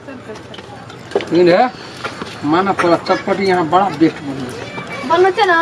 है माना पूरा चटपटी यहाँ बड़ा बेस्ट बनल छै ना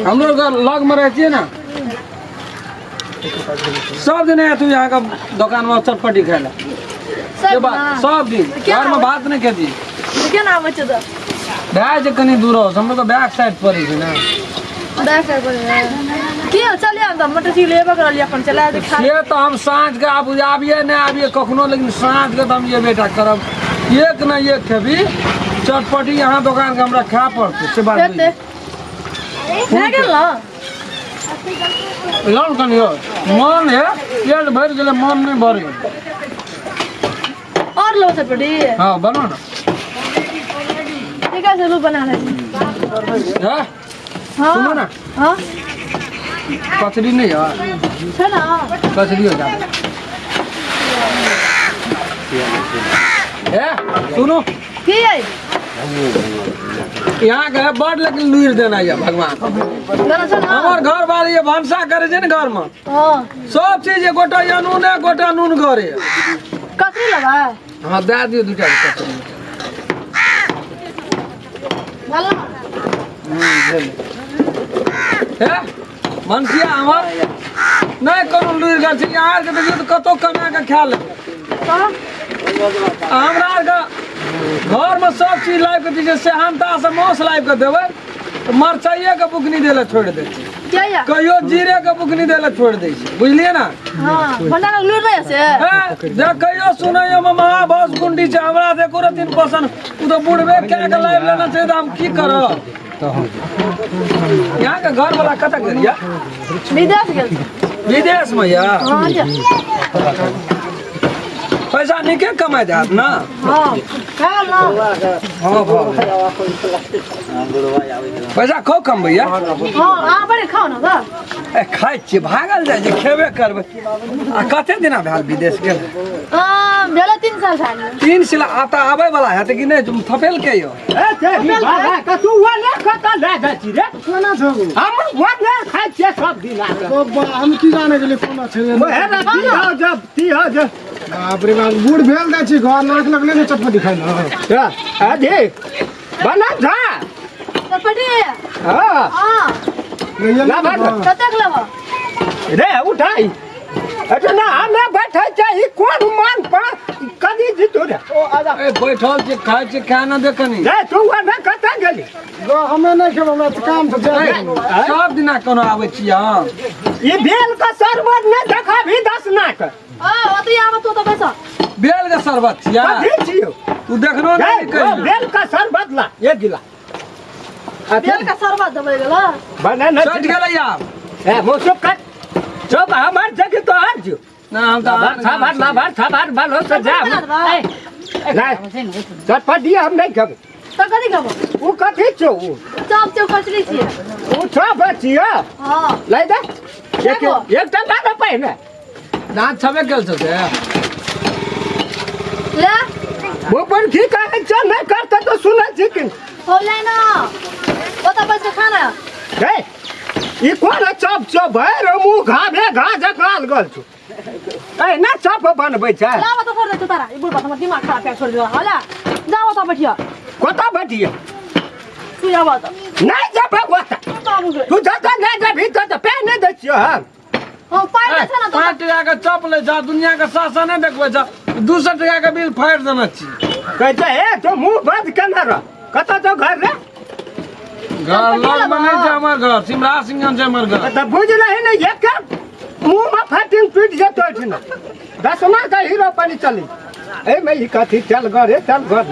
हम लोग लग में रहती है ना सब दिन है तू यहाँ का दुकान में चटपटी खाए ला सब दिन घर में भात नहीं खेती क्या नाम है तो बैग से कहीं दूर हो हम लोग बैक साइड पर ही ना बैक साइड पर क्या चलिए हम मोटरसाइकिल लेबे कर लिए अपन चला दे ये तो हम सांझ के आप आबिए नहीं आबिए कखनो लेकिन सांझ के तो हम ये बेटा करब एक ना एक खेबी चटपटी यहाँ दुकान के हमरा खा पड़ते से बात नहीं लौन कनी हो मन है पेट भर गए मन नहीं भर गए और लो चटपटी हाँ बनो ना ठीक है चलो बना ले हाँ सुनो ना हाँ कचरी नहीं है है ना कचरी हो जाए सुनो की है यहाँ के बड़ लेकिन लुइर देना है भगवान हमार घर बार ये भंसा करे छे न घर में सब चीज ये गोटा नून है गोटा नून घरे कचरी लगा हाँ दे दियो दूटा कचरी मनसिया हमार नहीं कोनो लुइर घर छे यहाँ के देखियो तो कतो कमा के खा ले हमरा का घर में सब चीज लाइव के दीजिए सेहनता से मौस लाइव के देवे तो मरचाइए के बुकनी देले छोड़ दे कहियो जीरे के बुकनी देले छोड़ दे बुझलिए ना हां भंडारा लूट रहे से जे कहियो सुनैयो में महाभास गुंडी छै हमरा से एको दिन पसंद उ तो बुढ़बे के के लाइव लेना छै त हम की करब यहाँ के घर वाला कतक गेलिया विदेश गेल विदेश में या हां पैसा निके कमाए जात ना हां खाओ ना हां पैसा खो कम भैया हां आ बड़े खाओ ना बा ए खाइ छी भागल जाय जे खेबे करबे आ कते दिना भेल विदेश गेल भेले 3 साल भए 3 साल आता आबै वाला है त कि नहीं थपेल के यो ए तेरी बाबा का तू वाले कता ले जाची रे कोना छौ हम वाले खाइ छे सब दिन आ हम की जाने के लिए कोना छै ओहे रे ती हो जब बाप रे बाप बूढ़ भेल जाइ छी घर नाक लगले ने चटपटी खाइ ना अरे बना जा चटपटी हां हां ना बात कतक लेबो रे उठाई अच्छा ना हमें बैठे चाहिए कौन मान पा कदी जीतो रे ओ आजा ए बैठल छी खाइ छी खाना दे कनी रे तू वाले कता गेली हमें नहीं खेब हमरा काम से जाए सब दिना कोनो आबै छी हां ये बेल का सरबत ने देखा भी 10 नाक ओती आब तो बैसा बेल का शरबत छिया कदी छियो तू देखनो नहीं कहियो बेल का सरबत ला ये गिला बेल का शरबत दबे गेला बना न सट गेलै यार ए मोसो कट सब हमार जगह तो हट जो ना हम त साबार बालो से जा नहीं चटपटी हम नहीं खाबो तो कथी खाबो वो कथी छो चाप चाप कचरी छियै वो सब छियो हां लै दे एक टका न पहिने दांत छबे गेल छ से ले वो पर की कहे छ नहीं करते तो सुने छी कि हो ले ना ओता बस खाना रे ई कोन चप चप भर मुंह घाबे घा जकाल गल छु ए ना चप बनबै छ लावा तो कर दे तारा ई बुढ़बा हमर दिमाग खराब छोड़ दियो हला जाओ तो बैठिया कोता बैठिए तू आवा तो नहीं जब गोता तू जता नहीं जा भीतर तो पहने दे छियो हम हां पाइ छै ना तो 5 टका के चप ले जा दुनिया के सासा नहीं देखबै जा 200 टका के बिल फाड़ देना छी कह जा ए तो मुंह बंद करना रह कता तो घर रे घर लग में नहीं छै हमर घर सिमरा सिंहन छै हमर घर तो बुझ रहे ना एक मुंह में फाटिंग पीट जतो छ ना 10 का हीरो पानी चली ए मैं ई कथी चल घर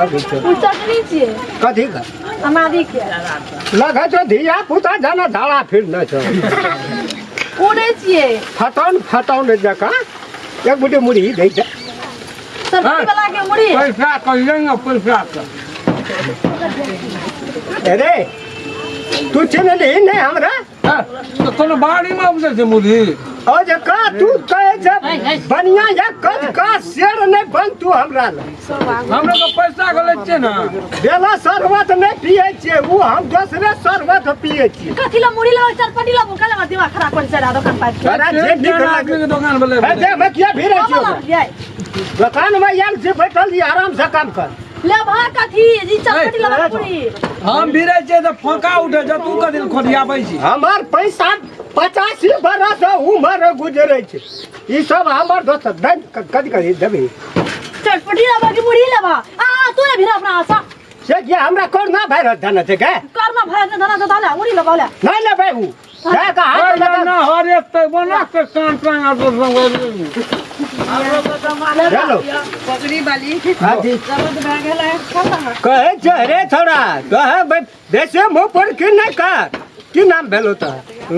लगे छ तू चटनी छियै कथी घर हमारी के लगा छ धिया पुता जाना ढाला फिर न छ उड़े छियै फटाउन जका एक बुटे मुड़ी दे छ सब्जी वाला के मुड़ी पैसा कहिएंगे पैसा का अरे तू चिन्ह नहीं हमरा तो कोनो बाड़ी में उपजे छै मुधी ओ जे का तू कहे जब बनिया या कद का शेर नहीं बन तू हमरा ला हमरा तो पैसा गले छे ना बेला शरबत नहीं पिए छे वो हम दूसरे शरबत पिए छे कथिला मुड़ी ला चटपटी ला मुकाला मत दिमाग खराब कर से दुकान पर तोरा जे निकल आदमी के दुकान बोले दे मैं क्या भिरे छे दुकान में यार जे बैठल जी आराम से काम कर ले भा कथी जी चटपटी ला मुड़ी हम भी रहे छे तो फोका उठे जा तू कदिन खोदियाबै छी हमार पैसा 85 बरस उम्र गुजरे छे ई सब हमर दोस्त दे कदी कदी देबे चटपटी ला बाकी मुड़ी ले बा आ तू ने भिरा अपना आसा से क्या हमरा कोन ना भाई धन छे के कर्म भय के धना दाला मुड़ी ले बोले नहीं लेबे ऊ क्या का हाथ लगा ना हरे ते बना के कान प्रांग आ हेलो पगड़ी वाली हाजी जरूरत भय गेले खाता कहे चेहरे थोड़ा कहे बेसे मुंह पर की नहीं कर की नाम भेलो त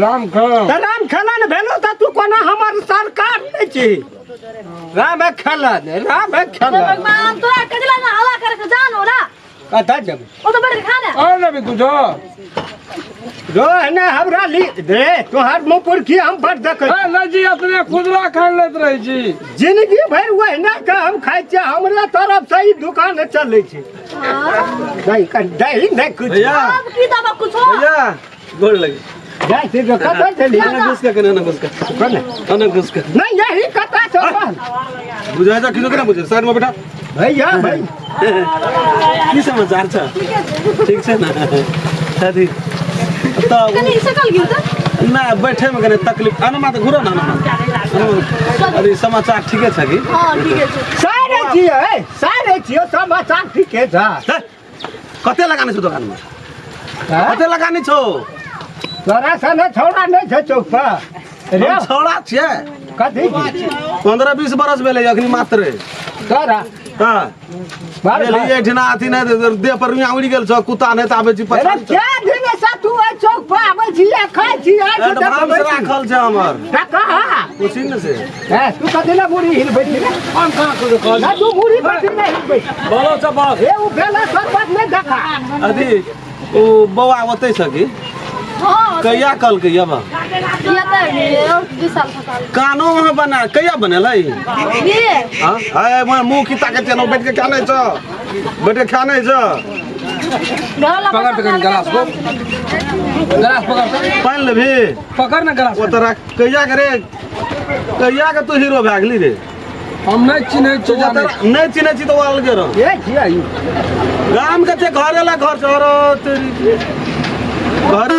राम खा राम खलन भेलो त तू कोना हमर सरकार नहीं छी राम खलन भगवान तोरा कदिला ना हवा करके जानो ना कथा जब ओ तो बड़े खाने और ना भी कुछ रो ने हमरा ली दे तोहर मुंह पर की हम बड़ देख ए लजी अपने खुदरा खान लेत रही छी जिंदगी भर वही ना का हम खाइ छे हमरा तरफ से ही दुकान चले छे नहीं कर दही नहीं कुछ अब की दबा कुछ भैया गोड़ लगी जाय से जो कथा चली ना घुस के ना घुस के कोने ना घुस के नहीं यही कथा चल बुझा जा किलो के ना बुझे साइड में बैठा भैया भाई की समाचार छ ठीक छै ना साथी तो कनी सकल गिर त ना बैठे में कने तकलीफ आना मत घुरो ना अरे समाचार ठीक है कि हां ठीक है सारे जियो समाचार ठीक है जा कते लगाने छ दुकान में कते लगाने छौ तोरा सने छोड़ा नहीं छे चौक पर रे छोड़ा छे कथी 15-20 बरस भेले अखनी मात्र तोरा हां बारे ये ठना आथी ना दे पर उड़ी गेल छ कुत्ता नै त आबे छी अरे क्या दिन से तू ए चौक पर आबै छी या खाइ छी आज एडवांस राखल छ हमर कहा पूछी न से ए तू कथी ना मुड़ी हिल बैठी रे हम कहां को कॉल ना तू मुड़ी बैठी नहीं हिल बैठ बोलो छ बात ए उ बेला सब बात नहीं देखा अदी ओ बौआ ओतै छ कि हां कहिया कल के यबा ये त 2 साल फसाल कानो वहां बना कहिया बनेलै ये हां आय मुंह की ताकत न बैठ के क्या नहीं छ बैठ के खा नहीं छ गला पकड़ के गिलास को गिलास पकड़ पानी ले भी पकड़ ना गिलास वो तोरा कहिया करे कहिया के तू हीरो भागली रे हम नहीं चिन्है छी नहीं चिन्है छी तो अलगे रह ए किया यू गाम के ते घर एला घर छोर तेरी घर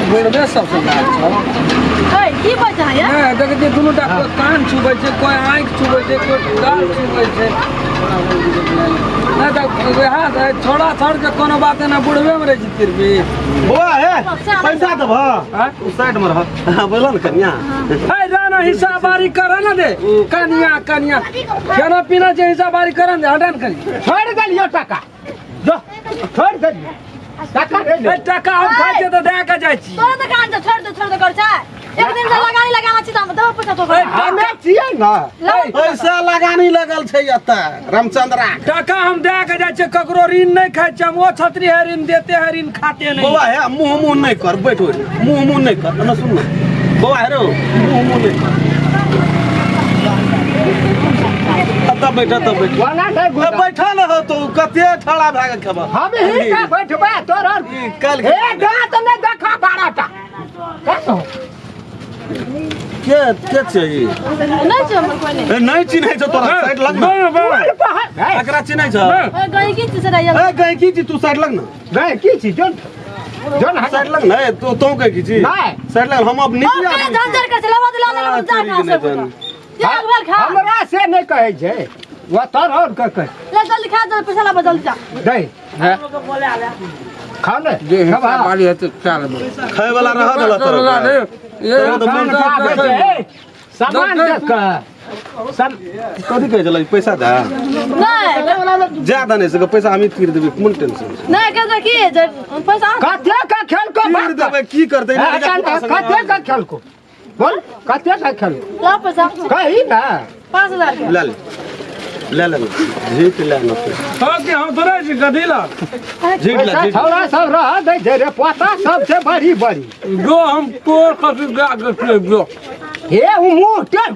बोलबे सबसे लाग छ ए की बजा है नहीं देख जे दुनु टा कान छुबै छै कोई आंख छुबै छै कोई गाल छुबै छै ना तो हां छोड़ा छोड़ के कोनो बात ना बुढ़वे में रह जितिर भी बुआ है पैसा दब हां उस साइड में रह हां बोलो न कन्या ए जाना हिसाब बारी कर ना दे कन्या खाना पीना जे हिसाब बारी कर दे हटान करी छोड़ गलियो टका जो छोड़ गलियो टका दे ए टका हम खाइ छै त दे के जाइ छी तोरा त कान छोड़ दे कर छ एक दिन से लगाना छी त हम दवा पैसा तो हमें छियै ना पैसा लगानी लगल छै एता रामचंद्रा टका हम दे के जाइ छै ककरो ऋण नहीं खाइ छै हम ओ छतरी है ऋण देते है ऋण खाते नहीं बाबा है मुंह नहीं कर बैठो मुंह नहीं कर ना सुन बाबा है रो मुंह नहीं कर तब बैठा वाला नहीं बैठा न हो तो कते ठड़ा भाग खबा हम ही का बैठबा तोर कल ए गात में देखा बाराटा कैसो के चाहिए नहीं छ हमर कोई नहीं नहीं चिन्है छ तोरा साइड लग ना एकरा चिन्है छ गई की से रहिए ए गई की छी तू साइड लग ना गए की छी जोन साइड लग ना तो कह की छी नहीं साइड लग हम अब निकल झंझर के चलावा दिलाने जा ना से खा हमरा से नहीं कहे छै वो तोर और कह ले जल्दी खा जल्दी पैसा ला जल्दी जा दे खा ले जे वाली है तो चल खाए वाला रह देला तोरा ये तो सामान देख सब कथी कहे चला पैसा दा नहीं ज्यादा नहीं सके पैसा हम तीर देबे कोन टेंशन नहीं के देखी पैसा कते का खेल को तीर देबे की करते कते का खेल को बोल कते का खेल ला पैसा कही ना 5000 के ले झीट ले न तो के हम थोड़ा जी गदीला झीट ला झीट थोड़ा सब रह दे रे पोता सबसे बड़ी गो हम तो कथी गा के गो हे मुंह टेढ़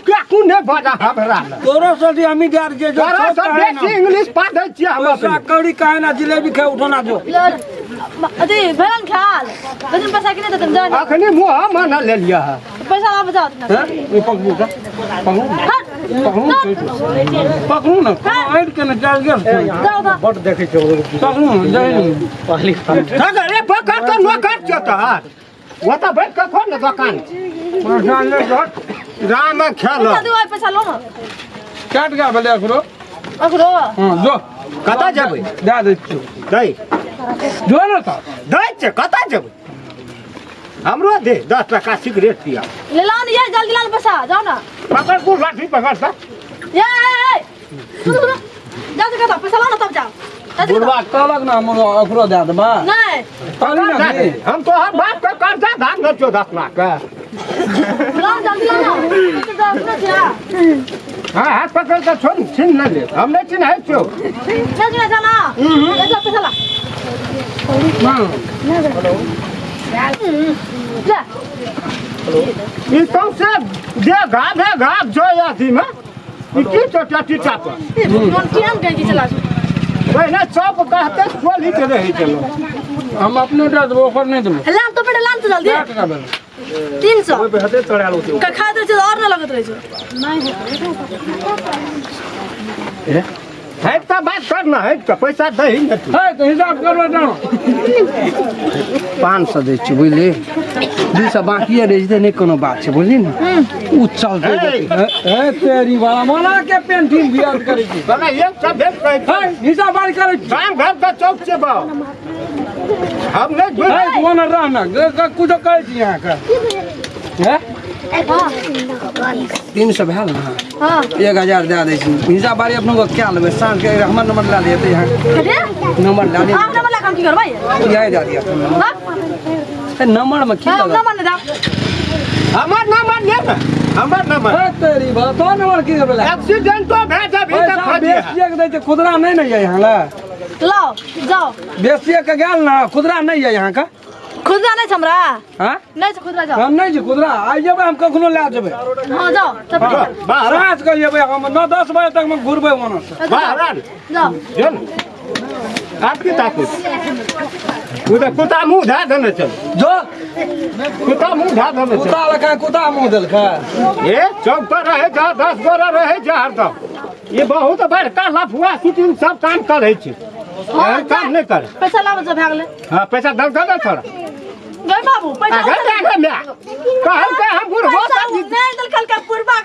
क्या ने बजा हमरा तोरो से हमी गार जे जो तोरा सब बेसी इंग्लिश पढ़ै छी हम पैसा कौड़ी काहे ना जिलेबी खाए उठना जो अथी भेलन ख्याल लेकिन पैसा किने देतन जान अखनी मुंह मन ले लिया है पैसा ला बजाओ ना ये पकड़ू का पकड़ू ना ऐड के ना चल गया जाओ दा बट देखै छौ पकड़ू जाई पहली रे पकड़ तो न काट छ त वो तो बैठ के खोल ना दुकान जान ले राम खेल पैसा दो पैसा लो ना काट गया भले अखरो अखरो हां जो कता जेबै दे दे तू दई जो ना था दई छ कता जेबै हमरो दे 10 टका सिगरेट पिया ले ला ये जल्दी ला पैसा जाओ ना पकड़ को लाठी पकड़ सा ये जाओ से कहता पैसा ला ना तब जाओ बुढ़वा कहलक ना हम अखरो दे देबा नहीं पानी ना दे हम तो हर बात का कर्जा धान न छो 10 लाख का ला जल्दी ला ना जाओ ना जा हां हाथ पकड़ के छोड़ छीन न ले हम नहीं छीन है छो जल्दी ना जाना ले जा पैसा ला जा ई तो से दे घाब जो याती में ई की छोटा टीचा पर कौन कियाम के चला ओए ना चौप कहते खोली के रही चलो हम अपने दे देबो ओकर नहीं देबो लाम तो बेटा लाम तो जल्दी 300 ओए पे हते चढ़ा लो का खा दे छ और ना लगत रही छ है तो बात करना है तो पैसा दे ही न तू है तो हिसाब करवा जाओ 500 दे छी बुझली 200 बाकी रह जते नहीं कोनो बात छै बुझली न उ चल दे ए तेरी वाला मोला के पेंटिंग बियाद करे छी बना ये सब भेज कह है हिसाब बारी करे छी काम घर का चौक से बा हम नहीं है कोन रहना कुछ कहे छी यहां का है 300 भेल ना हां 1000 दे दे छी हिसाब बारी अपनो को क्या लेबे सांझ के हमर नंबर ला लेते यहां अरे नंबर ला दे आप नंबर ला काम की करबै यही दे दिया नंबर में की हां लगा नंबर दे हमार नंबर ले ना हमार नंबर है तेरी बात तो नंबर की बोला एक्सीडेंट तो भेज अभी तक फटिया बेसिया के दे खुदरा नहीं है यहां ला लाओ जाओ बेसिया के गेल ना खुदरा नहीं है यहां का खुदरा नहीं हमरा हां नहीं खुदरा जाओ हम नहीं जी खुदरा आ जेबे हम कखनो ले जेबे हां जाओ सब बाहर साँझ के जेबे हम 9-10 बजे तक में घुरबे वहां से बाहर जाओ जन आपकी ताकत उधर कुत्ता मुंह धा देने चल जो कुत्ता मुंह धा देने चल कुत्ता लखा कुत्ता मुंह देल का ए चौक पर रहे जा 10 गोरा रहे जा हरदम ये बहुत बड़का लफुआ शूटिंग सब काम करे छी काम नहीं करे पैसा लाओ जब भाग ले हां पैसा दल दे थोड़ा गए बाबू पैसा आगे आगे में कहल के हम बुढ़वा नहीं दल कल का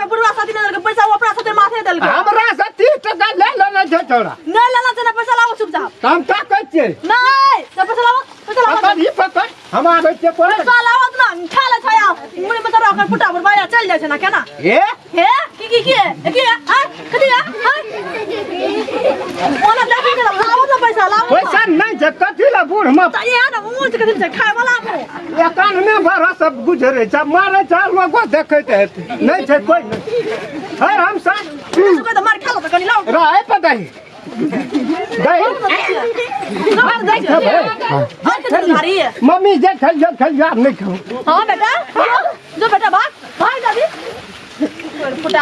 बुढ़वा शादी में दल के पैसा वो अपना साथे माथे दल के हमरा से 30 टका ले लेना छै छोड़ा नहीं लेना चाहिए पैसा लाओ चुपचाप हम का कहै छियै नहीं तो पैसा लाओ पकड़ ई पकड़ हम आबै छियै पर पैसा लाओ ना खा ले छाया मुड़ी में तो रखकर फुटा पर बाया चल जाय छै ना केना ए हे की है हां कथि है हां ओना देखि के लाओ ना पैसा लाओ पैसा नहीं छै कथि ला बूढ़ में त ये ना मुंह से कथि छै खाय वाला को या कान में भरा सब गुजरे छ मारे छ लोग देखैत है नहीं छै कोई है हम सब कोई तो मार खा लो तो कनी लाओ रहे पताई दही मार दे हां कथि मारी है मम्मी जे खलिया नहीं खाओ हां बेटा जो बेटा भाग भाग दादी फुटा